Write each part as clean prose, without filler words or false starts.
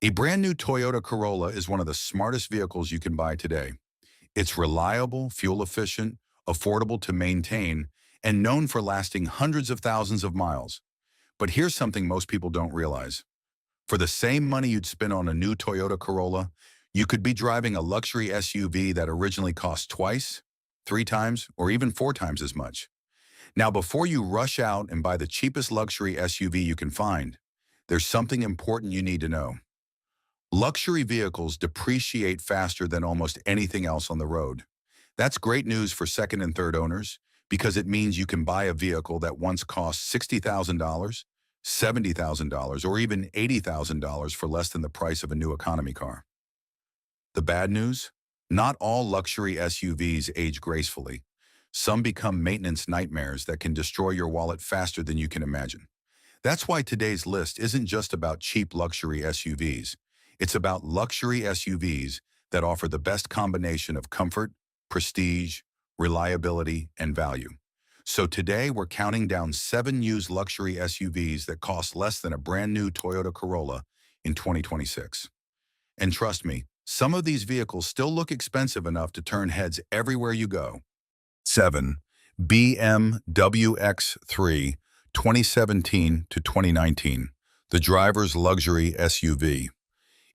A brand new Toyota Corolla is one of the smartest vehicles you can buy today. It's reliable, fuel efficient, affordable to maintain, and known for lasting hundreds of thousands of miles. But here's something most people don't realize. For the same money you'd spend on a new Toyota Corolla, you could be driving a luxury SUV that originally cost twice, three times, or even four times as much. Now, before you rush out and buy the cheapest luxury SUV you can find, there's something important you need to know. Luxury vehicles depreciate faster than almost anything else on the road. That's great news for second and third owners because it means you can buy a vehicle that once cost $60,000, $70,000, or even $80,000 for less than the price of a new economy car. The bad news? Not all luxury SUVs age gracefully. Some become maintenance nightmares that can destroy your wallet faster than you can imagine. That's why today's list isn't just about cheap luxury SUVs. It's about luxury SUVs that offer the best combination of comfort, prestige, reliability, and value. So today we're counting down 7 used luxury SUVs that cost less than a brand new Toyota Corolla in 2026. And trust me, some of these vehicles still look expensive enough to turn heads everywhere you go. 7. BMW X3 2017 to 2019, the driver's luxury SUV.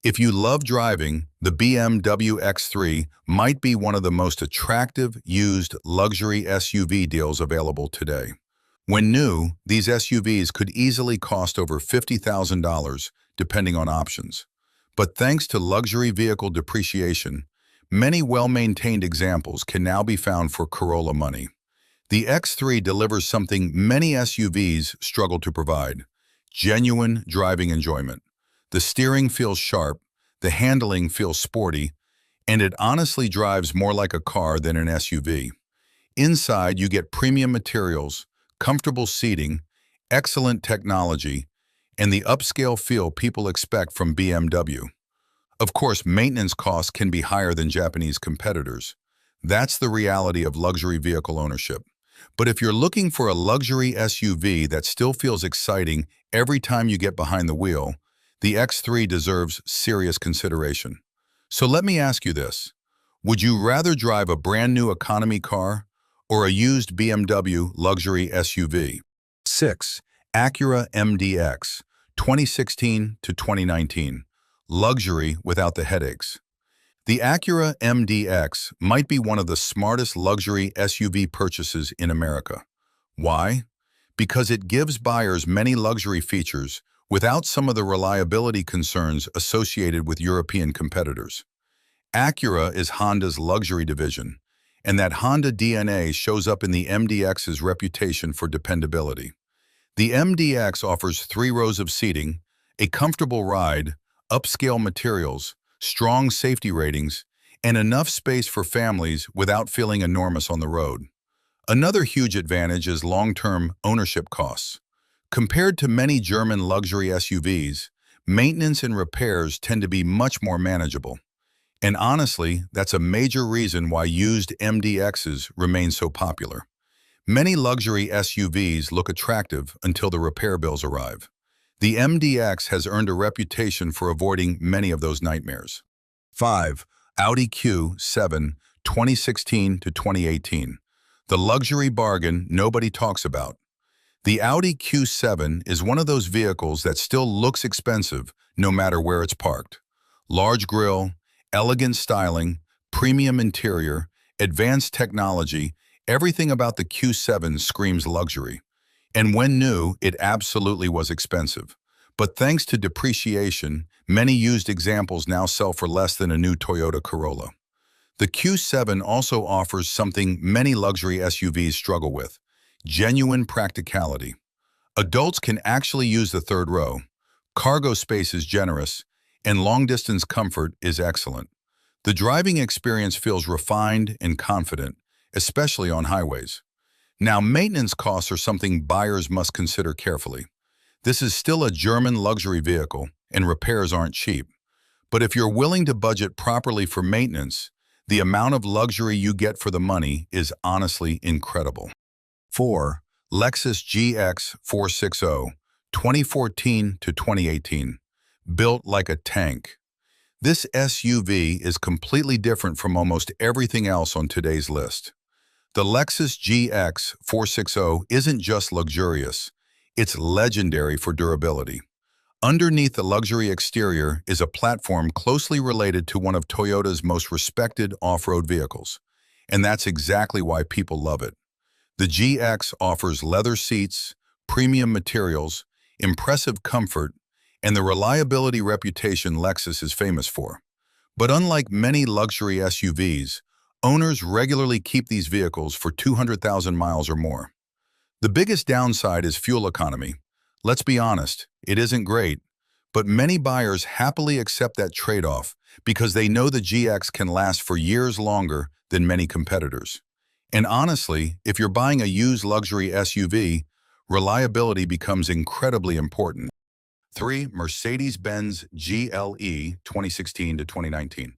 If you love driving, the BMW X3 might be one of the most attractive used luxury SUV deals available today. When new, these SUVs could easily cost over $50,000 depending on options. But thanks to luxury vehicle depreciation, many well-maintained examples can now be found for Corolla money. The X3 delivers something many SUVs struggle to provide: genuine driving enjoyment. The steering feels sharp, the handling feels sporty, and it honestly drives more like a car than an SUV. Inside, you get premium materials, comfortable seating, excellent technology, and the upscale feel people expect from BMW. Of course, maintenance costs can be higher than Japanese competitors. That's the reality of luxury vehicle ownership. But if you're looking for a luxury SUV that still feels exciting every time you get behind the wheel, the X3 deserves serious consideration. So let me ask you this. Would you rather drive a brand new economy car or a used BMW luxury SUV? 6. Acura MDX 2016 to 2019. Luxury without the headaches. The Acura MDX might be one of the smartest luxury SUV purchases in America. Why? Because it gives buyers many luxury features without some of the reliability concerns associated with European competitors. Acura is Honda's luxury division, and that Honda DNA shows up in the MDX's reputation for dependability. The MDX offers 3 rows of seating, a comfortable ride, upscale materials, strong safety ratings, and enough space for families without feeling enormous on the road. Another huge advantage is long-term ownership costs. Compared to many German luxury SUVs, maintenance and repairs tend to be much more manageable. And honestly, that's a major reason why used MDXs remain so popular. Many luxury SUVs look attractive until the repair bills arrive. The MDX has earned a reputation for avoiding many of those nightmares. 5. Audi Q7 2016 to 2018, the luxury bargain nobody talks about. The Audi Q7 is one of those vehicles that still looks expensive no matter where it's parked. Large grille, elegant styling, premium interior, advanced technology, everything about the Q7 screams luxury. And when new, it absolutely was expensive. But thanks to depreciation, many used examples now sell for less than a new Toyota Corolla. The Q7 also offers something many luxury SUVs struggle with: genuine practicality. Adults can actually use the third row, cargo space is generous, and long-distance comfort is excellent. The driving experience feels refined and confident, especially on highways. Now, maintenance costs are something buyers must consider carefully. This is still a German luxury vehicle, and repairs aren't cheap. But if you're willing to budget properly for maintenance, the amount of luxury you get for the money is honestly incredible. 4. Lexus GX 460, 2014 to 2018. built like a tank. This SUV is completely different from almost everything else on today's list. The Lexus GX 460 isn't just luxurious, it's legendary for durability. Underneath the luxury exterior is a platform closely related to one of Toyota's most respected off-road vehicles. And that's exactly why people love it. The GX offers leather seats, premium materials, impressive comfort, and the reliability reputation Lexus is famous for. But unlike many luxury SUVs, owners regularly keep these vehicles for 200,000 miles or more. The biggest downside is fuel economy. Let's be honest, it isn't great, but many buyers happily accept that trade-off because they know the GX can last for years longer than many competitors. And honestly, if you're buying a used luxury SUV, reliability becomes incredibly important. 3. Mercedes-Benz GLE 2016 to 2019.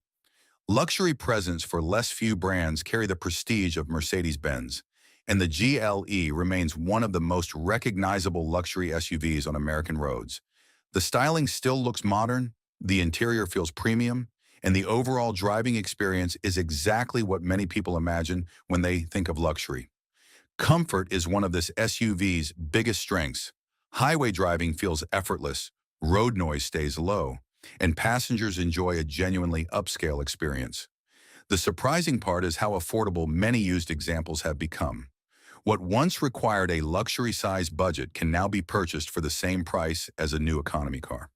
Luxury presence for less few brands carry the prestige of Mercedes-Benz, and the GLE remains one of the most recognizable luxury SUVs on American roads. The styling still looks modern, the interior feels premium, and the overall driving experience is exactly what many people imagine when they think of luxury. Comfort is one of this SUV's biggest strengths. Highway driving feels effortless, road noise stays low, and passengers enjoy a genuinely upscale experience. The surprising part is how affordable many used examples have become. What once required a luxury-sized budget can now be purchased for the same price as a new economy car.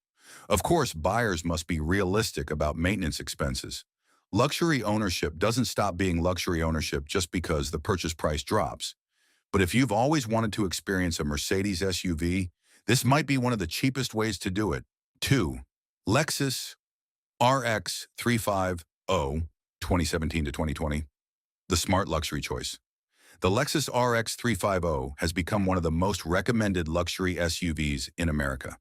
Of course, buyers must be realistic about maintenance expenses. Luxury ownership doesn't stop being luxury ownership just because the purchase price drops. But if you've always wanted to experience a Mercedes SUV, this might be one of the cheapest ways to do it. 2. Lexus RX 350 2017 to 2020. The smart luxury choice. The Lexus RX 350 has become one of the most recommended luxury SUVs in America.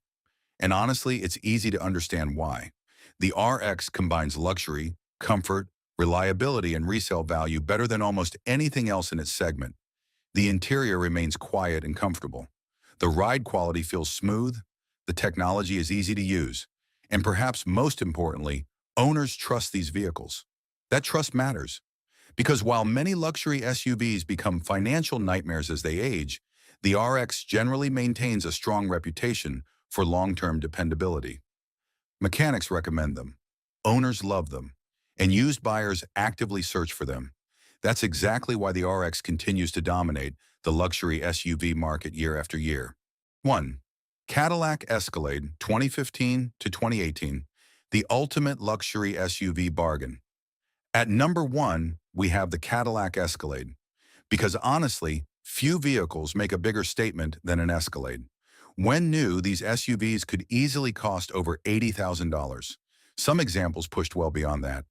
And honestly, it's easy to understand why. The RX combines luxury, comfort, reliability, and resale value better than almost anything else in its segment. The interior remains quiet and comfortable. The ride quality feels smooth, the technology is easy to use, and perhaps most importantly, owners trust these vehicles. That trust matters. Because while many luxury SUVs become financial nightmares as they age, the RX generally maintains a strong reputation for long-term dependability. Mechanics recommend them, owners love them, and used buyers actively search for them. That's exactly why the RX continues to dominate the luxury SUV market year after year. 1. Cadillac Escalade 2015 to 2018, the ultimate luxury SUV bargain. At number 1, we have the Cadillac Escalade. Because honestly, few vehicles make a bigger statement than an Escalade. When new, these SUVs could easily cost over $80,000. Some examples pushed well beyond that.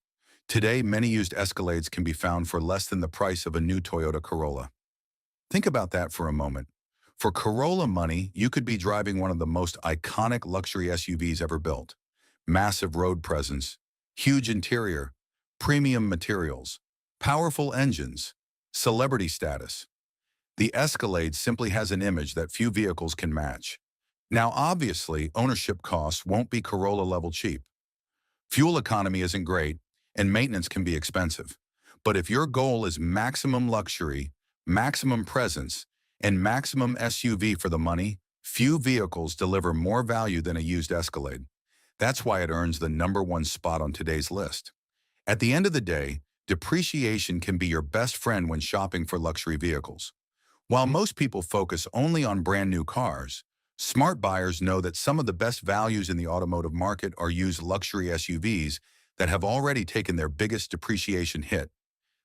Today, many used Escalades can be found for less than the price of a new Toyota Corolla. Think about that for a moment. For Corolla money, you could be driving one of the most iconic luxury SUVs ever built. Massive road presence, huge interior, premium materials, powerful engines, celebrity status. The Escalade simply has an image that few vehicles can match. Now, obviously, ownership costs won't be Corolla-level cheap. Fuel economy isn't great, and maintenance can be expensive. But if your goal is maximum luxury, maximum presence, and maximum SUV for the money, few vehicles deliver more value than a used Escalade. That's why it earns the number 1 spot on today's list. At the end of the day, depreciation can be your best friend when shopping for luxury vehicles. While most people focus only on brand new cars, smart buyers know that some of the best values in the automotive market are used luxury SUVs that have already taken their biggest depreciation hit.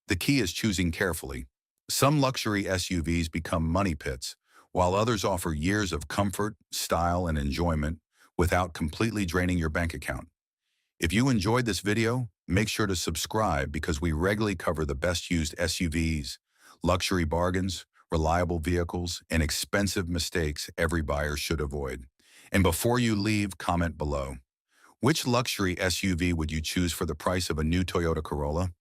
The key is choosing carefully. Some luxury SUVs become money pits, while others offer years of comfort, style, and enjoyment without completely draining your bank account. If you enjoyed this video, make sure to subscribe because we regularly cover the best used SUVs, luxury bargains, reliable vehicles, and expensive mistakes every buyer should avoid. And before you leave, comment below. Which luxury SUV would you choose for the price of a new Toyota Corolla?